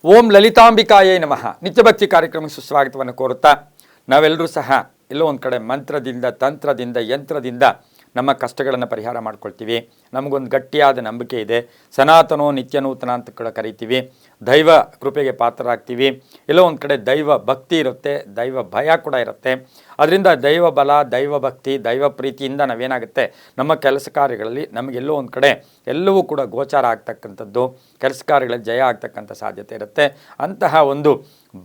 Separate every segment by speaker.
Speaker 1: ಓಂ ಲಲಿತಾಂಬಿಕಾಯೇ ನಮಃ. ನಿತ್ಯಭಕ್ತಿ ಕಾರ್ಯಕ್ರಮಕ್ಕೆ ಸುಸ್ವಾಗತವನ್ನು ಕೋರುತ್ತಾ ನಾವೆಲ್ಲರೂ ಸಹ ಎಲ್ಲೋ ಒಂದು ಕಡೆ ಮಂತ್ರದಿಂದ, ತಂತ್ರದಿಂದ, ಯಂತ್ರದಿಂದ ನಮ್ಮ ಕಷ್ಟಗಳನ್ನು ಪರಿಹಾರ ಮಾಡ್ಕೊಳ್ತೀವಿ. ನಮಗೊಂದು ಗಟ್ಟಿಯಾದ ನಂಬಿಕೆ ಇದೆ. ಸನಾತನೋ ನಿತ್ಯ ನೂತನ ಅಂತ ಕೂಡ ಕರಿತೀವಿ. ದೈವ ಕೃಪೆಗೆ ಪಾತ್ರರಾಗ್ತೀವಿ. ಎಲ್ಲೋ ಒಂದು ಕಡೆ ದೈವ ಭಕ್ತಿ ಇರುತ್ತೆ, ದೈವ ಭಯ ಕೂಡ ಇರುತ್ತೆ. ಅದರಿಂದ ದೈವ ಬಲ, ದೈವ ಭಕ್ತಿ, ದೈವ ಪ್ರೀತಿಯಿಂದ ನಾವೇನಾಗುತ್ತೆ, ನಮ್ಮ ಕೆಲಸ ಕಾರ್ಯಗಳಲ್ಲಿ ನಮಗೆಲ್ಲೋ ಒಂದು ಕಡೆ ಎಲ್ಲವೂ ಕೂಡ ಗೋಚಾರ ಆಗ್ತಕ್ಕಂಥದ್ದು, ಕೆಲಸ ಕಾರ್ಯಗಳಲ್ಲಿ ಜಯ ಆಗ್ತಕ್ಕಂಥ ಸಾಧ್ಯತೆ ಇರುತ್ತೆ. ಅಂತಹ ಒಂದು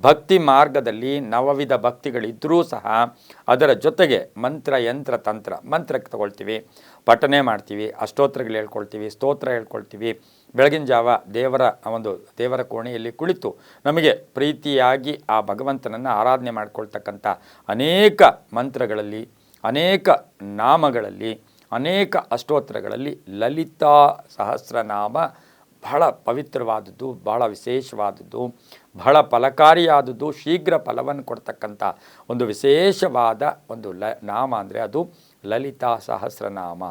Speaker 1: ಭಕ್ತಿ ಮಾರ್ಗದಲ್ಲಿ ನವವಿಧ ಭಕ್ತಿಗಳಿದ್ದರೂ ಸಹ ಅದರ ಜೊತೆಗೆ ಮಂತ್ರ, ಯಂತ್ರ, ತಂತ್ರ. ಮಂತ್ರಕ್ಕೆ ತಗೊಳ್ತೀವಿ, ಪಠನೆ ಮಾಡ್ತೀವಿ, ಅಷ್ಟೋತ್ರಗಳು ಹೇಳ್ಕೊಳ್ತೀವಿ, ಸ್ತೋತ್ರ ಹೇಳ್ಕೊಳ್ತೀವಿ. ಬೆಳಗಿನ ಜಾವ ದೇವರ ಕೋಣೆಯಲ್ಲಿ ಕುಳಿತು ನಮಗೆ ಪ್ರೀತಿಯಾಗಿ ಆ ಭಗವಂತನನ್ನು ಆರಾಧನೆ ಮಾಡ್ಕೊಳ್ತಕ್ಕಂಥ ಅನೇಕ ಮಂತ್ರಗಳಲ್ಲಿ, ಅನೇಕ ನಾಮಗಳಲ್ಲಿ, ಅನೇಕ ಅಷ್ಟೋತ್ರಗಳಲ್ಲಿ ಲಲಿತಾ ಸಹಸ್ರನಾಮ ಬಹಳ ಪವಿತ್ರವಾದದ್ದು, ಬಹಳ ವಿಶೇಷವಾದದ್ದು, ಬಹಳ ಫಲಕಾರಿಯಾದದ್ದು, ಶೀಘ್ರ ಫಲವನ್ನು ಕೊಡ್ತಕ್ಕಂಥ ಒಂದು ವಿಶೇಷವಾದ ಒಂದು ನಾಮ ಅಂದರೆ ಅದು ಲಲಿತಾ ಸಹಸ್ರನಾಮ.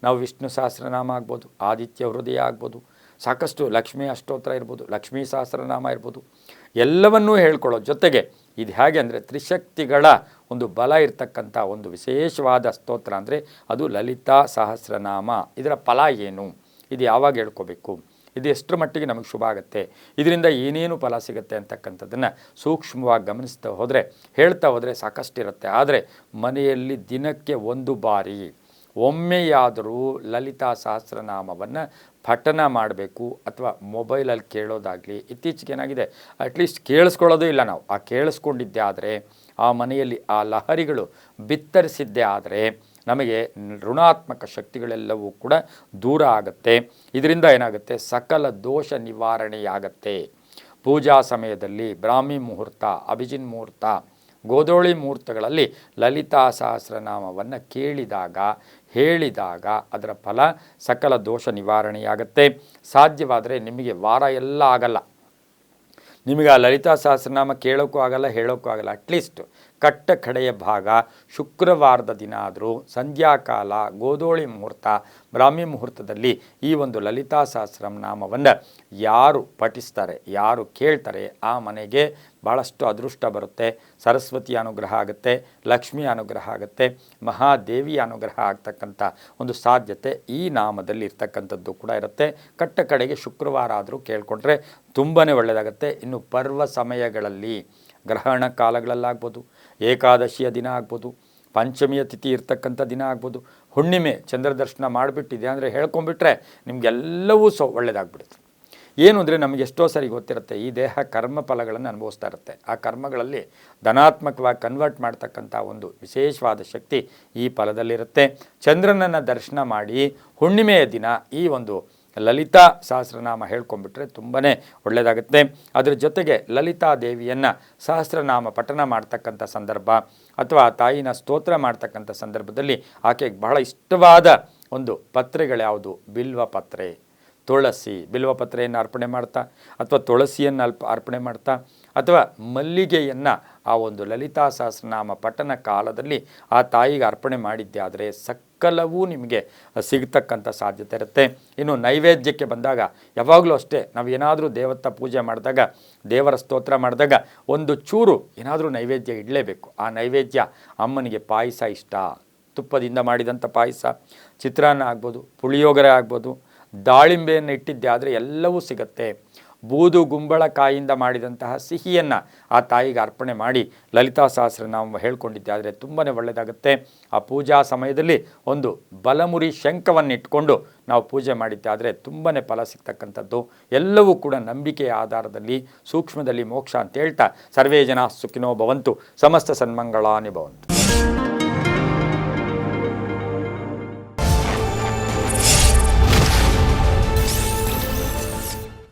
Speaker 1: ನಾವು ವಿಷ್ಣು ಸಹಸ್ರನಾಮ ಆಗ್ಬೋದು, ಆದಿತ್ಯ ಹೃದಯ ಆಗ್ಬೋದು, ಸಾಕಷ್ಟು ಲಕ್ಷ್ಮೀ ಅಷ್ಟೋತ್ರ ಇರ್ಬೋದು, ಲಕ್ಷ್ಮೀ ಸಹಸ್ರನಾಮ ಇರ್ಬೋದು, ಎಲ್ಲವನ್ನೂ ಹೇಳ್ಕೊಳ್ಳೋ ಜೊತೆಗೆ ಇದು ಹೇಗೆ ಅಂದರೆ ತ್ರಿಶಕ್ತಿಗಳ ಒಂದು ಬಲ ಇರ್ತಕ್ಕಂಥ ಒಂದು ವಿಶೇಷವಾದ ಸ್ತೋತ್ರ ಅಂದರೆ ಅದು ಲಲಿತಾ ಸಹಸ್ರನಾಮ. ಇದರ ಫಲ ಏನು, ಇದು ಯಾವಾಗ ಹೇಳ್ಕೋಬೇಕು, ಇದು ಎಷ್ಟರ ಮಟ್ಟಿಗೆ ನಮಗೆ ಶುಭ ಆಗುತ್ತೆ, ಇದರಿಂದ ಏನೇನು ಫಲ ಸಿಗುತ್ತೆ ಅಂತಕ್ಕಂಥದ್ದನ್ನು ಸೂಕ್ಷ್ಮವಾಗಿ ಗಮನಿಸ್ತಾ ಹೋದರೆ, ಹೇಳ್ತಾ ಹೋದರೆ ಸಾಕಷ್ಟಿರುತ್ತೆ. ಆದರೆ ಮನೆಯಲ್ಲಿ ದಿನಕ್ಕೆ ಒಂದು ಬಾರಿ ಒಮ್ಮೆಯಾದರೂ ಲಲಿತಾ ಸಹಸ್ರನಾಮವನ್ನು ಪಠನ ಮಾಡಬೇಕು. ಅಥವಾ ಮೊಬೈಲಲ್ಲಿ ಕೇಳೋದಾಗಲಿ, ಇತ್ತೀಚೆಗೆ ಏನಾಗಿದೆ ಅಟ್ಲೀಸ್ಟ್ ಕೇಳಿಸ್ಕೊಳ್ಳೋದು ಇಲ್ಲ ನಾವು. ಆ ಕೇಳಿಸ್ಕೊಂಡಿದ್ದೇ ಆದರೆ, ಆ ಮನೆಯಲ್ಲಿ ಆ ಲಹರಿಗಳು ಬಿತ್ತರಿಸಿದ್ದೇ ಆದರೆ ನಮಗೆ ಋಣಾತ್ಮಕ ಶಕ್ತಿಗಳೆಲ್ಲವೂ ಕೂಡ ದೂರ ಆಗುತ್ತೆ. ಇದರಿಂದ ಏನಾಗುತ್ತೆ, ಸಕಲ ದೋಷ ನಿವಾರಣೆಯಾಗತ್ತೆ. ಪೂಜಾ ಸಮಯದಲ್ಲಿ ಬ್ರಾಹ್ಮಿ ಮುಹೂರ್ತ, ಅಭಿಜಿನ್ ಮುಹೂರ್ತ, ಗೋಧೋಳಿ ಮುಹೂರ್ತಗಳಲ್ಲಿ ಲಲಿತಾ ಸಹಸ್ರನಾಮವನ್ನು ಕೇಳಿದಾಗ, ಹೇಳಿದಾಗ ಅದರ ಫಲ ಸಕಲ ದೋಷ ನಿವಾರಣೆಯಾಗತ್ತೆ. ಸಾಧ್ಯವಾದರೆ ನಿಮಗೆ ವಾರ ಎಲ್ಲ ಆಗಲ್ಲ, ನಿಮಗೆ ಆ ಲಲಿತಾ ಸಹಸ್ರನಾಮ ಕೇಳೋಕ್ಕೂ ಆಗಲ್ಲ, ಹೇಳೋಕ್ಕೂ ಆಗಲ್ಲ. ಅಟ್ಲೀಸ್ಟ್ ಕಟ್ಟ ಕಡೆಯ ಭಾಗ ಶುಕ್ರವಾರದ ದಿನ ಆದರೂ ಸಂಧ್ಯಾಕಾಲ, ಗೋಧೋಳಿ ಮುಹೂರ್ತ, ಬ್ರಾಹ್ಮಿ ಮುಹೂರ್ತದಲ್ಲಿ ಈ ಒಂದು ಲಲಿತಾ ಸಹಸ್ರನಾಮವನ್ನು ಯಾರು ಪಠಿಸ್ತಾರೆ, ಯಾರು ಕೇಳ್ತಾರೆ, ಆ ಮನೆಗೆ ಭಾಳಷ್ಟು ಅದೃಷ್ಟ ಬರುತ್ತೆ. ಸರಸ್ವತಿ ಅನುಗ್ರಹ ಆಗುತ್ತೆ, ಲಕ್ಷ್ಮಿ ಅನುಗ್ರಹ ಆಗುತ್ತೆ, ಮಹಾದೇವಿ ಅನುಗ್ರಹ ಆಗ್ತಕ್ಕಂಥ ಒಂದು ಸಾಧ್ಯತೆ ಈ ನಾಮದಲ್ಲಿ ಇರ್ತಕ್ಕಂಥದ್ದು ಕೂಡ ಇರುತ್ತೆ. ಕಟ್ಟ ಕಡೆಗೆ ಶುಕ್ರವಾರ ಆದರೂ ಕೇಳಿಕೊಂಡ್ರೆ ತುಂಬಾ ಒಳ್ಳೆಯದಾಗುತ್ತೆ. ಇನ್ನು ಪರ್ವ ಸಮಯಗಳಲ್ಲಿ, ಗ್ರಹಣ ಕಾಲಗಳಲ್ಲಾಗ್ಬೋದು, ಏಕಾದಶಿಯ ದಿನ ಆಗ್ಬೋದು, ಪಂಚಮಿಯ ತಿಥಿ ಇರ್ತಕ್ಕಂಥ ದಿನ ಆಗ್ಬೋದು, ಹುಣ್ಣಿಮೆ ಚಂದ್ರ ದರ್ಶನ ಮಾಡಿಬಿಟ್ಟಿದೆ ಅಂದರೆ ಹೇಳ್ಕೊಂಬಿಟ್ರೆ ನಿಮಗೆಲ್ಲವೂ ಒಳ್ಳೆಯದಾಗ್ಬಿಡುತ್ತೆ. ಏನು ಅಂದರೆ ನಮಗೆ ಎಷ್ಟೋ ಸರಿ ಗೊತ್ತಿರುತ್ತೆ, ಈ ದೇಹ ಕರ್ಮ ಫಲಗಳನ್ನು ಅನುಭವಿಸ್ತಾ ಇರುತ್ತೆ. ಆ ಕರ್ಮಗಳಲ್ಲಿ ಧನಾತ್ಮಕವಾಗಿ ಕನ್ವರ್ಟ್ ಮಾಡ್ತಕ್ಕಂಥ ಒಂದು ವಿಶೇಷವಾದ ಶಕ್ತಿ ಈ ಫಲದಲ್ಲಿರುತ್ತೆ. ಚಂದ್ರನನ್ನು ದರ್ಶನ ಮಾಡಿ ಹುಣ್ಣಿಮೆಯ ದಿನ ಈ ಒಂದು ಲಲಿತಾ ಸಹಸ್ರನಾಮ ಹೇಳ್ಕೊಂಬಿಟ್ರೆ ತುಂಬಾ ಒಳ್ಳೆಯದಾಗುತ್ತೆ. ಅದರ ಜೊತೆಗೆ ಲಲಿತಾ ದೇವಿಯನ್ನು ಸಹಸ್ರನಾಮ ಪಠನ ಮಾಡ್ತಕ್ಕಂಥ ಸಂದರ್ಭ ಅಥವಾ ತಾಯಿನ ಸ್ತೋತ್ರ ಮಾಡ್ತಕ್ಕಂಥ ಸಂದರ್ಭದಲ್ಲಿ ಆಕೆಗೆ ಬಹಳ ಇಷ್ಟವಾದ ಒಂದು ಪತ್ರೆಗಳ್ಯಾವುದು, ಬಿಲ್ವ ಪತ್ರೆ, ತುಳಸಿ, ಬಿಲ್ವಪತ್ರೆಯನ್ನು ಅರ್ಪಣೆ ಮಾಡ್ತಾ, ಅಥವಾ ತುಳಸಿಯನ್ನು ಅರ್ಪಣೆ ಮಾಡ್ತಾ, ಅಥವಾ ಮಲ್ಲಿಗೆಯನ್ನು ಆ ಒಂದು ಲಲಿತಾ ಸಹಸ್ರನಾಮ ಪಠನ ಕಾಲದಲ್ಲಿ ಆ ತಾಯಿಗೆ ಅರ್ಪಣೆ ಮಾಡಿದ್ದೆ ಆದರೆ ಸಕಲವೂ ನಿಮಗೆ ಸಿಗ್ತಕ್ಕಂಥ ಸಾಧ್ಯತೆ ಇರುತ್ತೆ. ಇನ್ನು ನೈವೇದ್ಯಕ್ಕೆ ಬಂದಾಗ ಯಾವಾಗಲೂ ಅಷ್ಟೇ, ನಾವು ಏನಾದರೂ ದೇವತಾ ಪೂಜೆ ಮಾಡಿದಾಗ, ದೇವರ ಸ್ತೋತ್ರ ಮಾಡಿದಾಗ ಒಂದು ಚೂರು ಏನಾದರೂ ನೈವೇದ್ಯ ಇಡಲೇಬೇಕು. ಆ ನೈವೇದ್ಯ ಅಮ್ಮನಿಗೆ ಪಾಯಸ ಇಷ್ಟ, ತುಪ್ಪದಿಂದ ಮಾಡಿದಂಥ ಪಾಯಸ, ಚಿತ್ರಾನ್ನ ಆಗ್ಬೋದು, ಪುಳಿಯೋಗರೆ ಆಗ್ಬೋದು, ದಾಳಿಂಬೆಯನ್ನು ಇಟ್ಟಿದ್ದೆ ಆದರೆ ಎಲ್ಲವೂ ಸಿಗುತ್ತೆ. ಬೂದು ಗುಂಬಳಕಾಯಿಯಿಂದ ಮಾಡಿದಂತಹ ಸಿಹಿಯನ್ನು ಆ ತಾಯಿಗೆ ಅರ್ಪಣೆ ಮಾಡಿ ಲಲಿತಾ ಸಹಸ್ರನಾಮ ಹೇಳ್ಕೊಂಡಿದ್ದೆ ಆದರೆ ತುಂಬಾ ಒಳ್ಳೆಯದಾಗುತ್ತೆ. ಆ ಪೂಜಾ ಸಮಯದಲ್ಲಿ ಒಂದು ಬಲಮುರಿ ಶಂಖವನ್ನು ಇಟ್ಕೊಂಡು ನಾವು ಪೂಜೆ ಮಾಡಿದ್ದೆ ಆದರೆ ತುಂಬಾ ಫಲ ಸಿಗ್ತಕ್ಕಂಥದ್ದು. ಎಲ್ಲವೂ ಕೂಡ ನಂಬಿಕೆಯ ಆಧಾರದಲ್ಲಿ, ಸೂಕ್ಷ್ಮದಲ್ಲಿ ಮೋಕ್ಷ ಅಂತ ಹೇಳ್ತಾ ಸರ್ವೇ ಜನ ಸುಖಿನೋ ಭವಂತು, ಸಮಸ್ತ ಸನ್ಮಂಗಳಾನಿ ಭವಂತು.